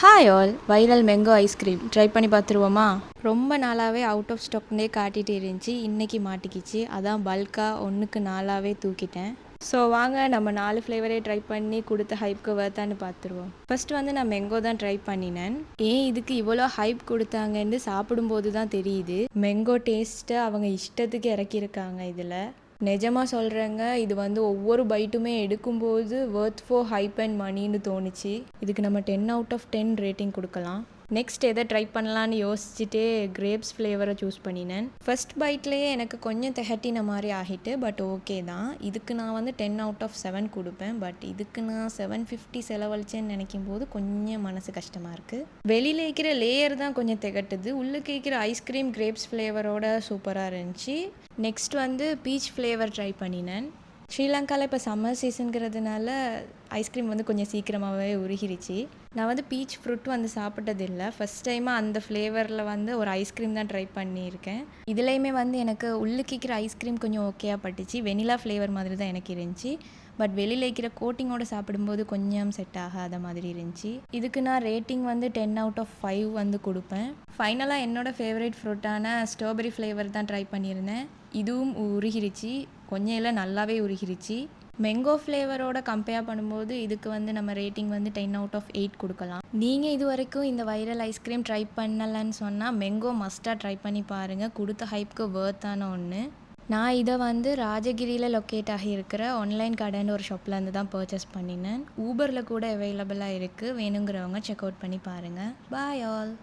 Hi all, viral mango ice cream try பண்ணி பார்த்துருவோமா? ரொம்ப நாளாகவே அவுட் ஆஃப் ஸ்டாக்னே காட்டிகிட்டு இருந்துச்சு. இன்றைக்கி மாட்டிக்கிச்சு. அதான் பல்காக ஒன்றுக்கு நாலாகவே தூக்கிட்டேன். ஸோ வாங்க நம்ம 4 ஃப்ளேவரே ட்ரை பண்ணி கொடுத்த ஹைப்க்கு வர்த்தான்னு பார்த்துருவோம். ஃபர்ஸ்ட் வந்து நான் மேங்கோ தான் ட்ரை பண்ணினேன். ஏன் இதுக்கு இவ்வளோ ஹைப் கொடுத்தாங்கன்னு சாப்பிடும்போது தான் தெரியுது. மேங்கோ டேஸ்ட்டை அவங்க இஷ்டத்துக்கு இறக்கியிருக்காங்க. இதில் நிஜமாக சொல்கிறேங்க, இது வந்து ஒவ்வொரு பைட்டுமே எடுக்கும்போது வர்த் ஃபார் ஹைப் அண்ட் மணின்னு தோணுச்சு. இதுக்கு நம்ம 10 அவுட் ஆஃப் 10 ரேட்டிங் கொடுக்கலாம். நெக்ஸ்ட் எதை ட்ரை பண்ணலான்னு யோசிச்சுட்டே கிரேப்ஸ் ஃப்ளேவரை சூஸ் பண்ணினேன். ஃபர்ஸ்ட் பைட்லேயே எனக்கு கொஞ்சம் திகட்டின மாதிரி ஆகிட்டு, பட் ஓகே தான். இதுக்கு நான் வந்து 10 அவுட் ஆஃப் 7 கொடுப்பேன். பட் இதுக்கு நான் 750 செலவழிச்சேன்னு நினைக்கும் போது கொஞ்சம் மனசு கஷ்டமாக இருக்குது. வெளியில் இருக்கிற லேயர் தான் கொஞ்சம் திகட்டுது. உள்ளுக்கு இருக்கிற ஐஸ்கிரீம் கிரேப்ஸ் ஃப்ளேவரோட சூப்பராக இருந்துச்சு. நெக்ஸ்ட் வந்து பீச் ஃப்ளேவர் ட்ரை பண்ணினேன். ஸ்ரீலங்காவில் இப்போ சம்மர் சீசனுங்கிறதுனால ஐஸ்கிரீம் வந்து கொஞ்சம் சீக்கிரமாகவே உருகிருச்சு. நான் வந்து பீச் ஃப்ரூட் வந்து சாப்பிட்டதில்லை. ஃபஸ்ட் டைமாக அந்த ஃப்ளேவரில் வந்து ஒரு ஐஸ்கிரீம் தான் ட்ரை பண்ணியிருக்கேன். இதுலேயுமே வந்து எனக்கு உள்ளுக்கிக்கிற ஐஸ்கிரீம் கொஞ்சம் ஓகேயாக பட்டுச்சு. வெனிலா ஃப்ளேவர் மாதிரி தான் எனக்கு இருந்துச்சு. பட் வெளியில் இருக்கிற கோட்டிங்கோடு சாப்பிடும்போது கொஞ்சம் செட் ஆகாத மாதிரி இருந்துச்சு. இதுக்கு நான் ரேட்டிங் வந்து 10 அவுட் ஆஃப் 5 வந்து கொடுப்பேன். ஃபைனலாக என்னோடய ஃபேவரட் ஃப்ரூட்டான ஸ்ட்ராபெரி ஃப்ளேவர் தான் ட்ரை பண்ணியிருந்தேன். இதுவும் உருகிருச்சு. கொஞ்சம் இல்லை, நல்லாவே உருகிருச்சு. மேங்கோ ஃப்ளேவரோட கம்பேர் பண்ணும்போது இதுக்கு வந்து நம்ம ரேட்டிங் வந்து 10 அவுட் ஆஃப் 8 கொடுக்கலாம். நீங்கள் இது வரைக்கும் இந்த வைரல் ஐஸ்கிரீம் ட்ரை பண்ணலன்னு சொன்னால் மேங்கோ மஸ்ட்டாக ட்ரை பண்ணி பாருங்கள். கொடுத்த ஹைப்க்கு வர்த்தான ஒன்று. நான் இதை வந்து ராஜகிரியில் லொக்கேட் ஆகியிருக்கிற ஆன்லைன் கடைன்னு ஒரு ஷாப்லேருந்து தான் பர்ச்சேஸ் பண்ணினேன். ஊபரில் கூட அவைலபிளாக இருக்குது. வேணுங்கிறவங்க செக் அவுட் பண்ணி பாருங்கள். Bye all.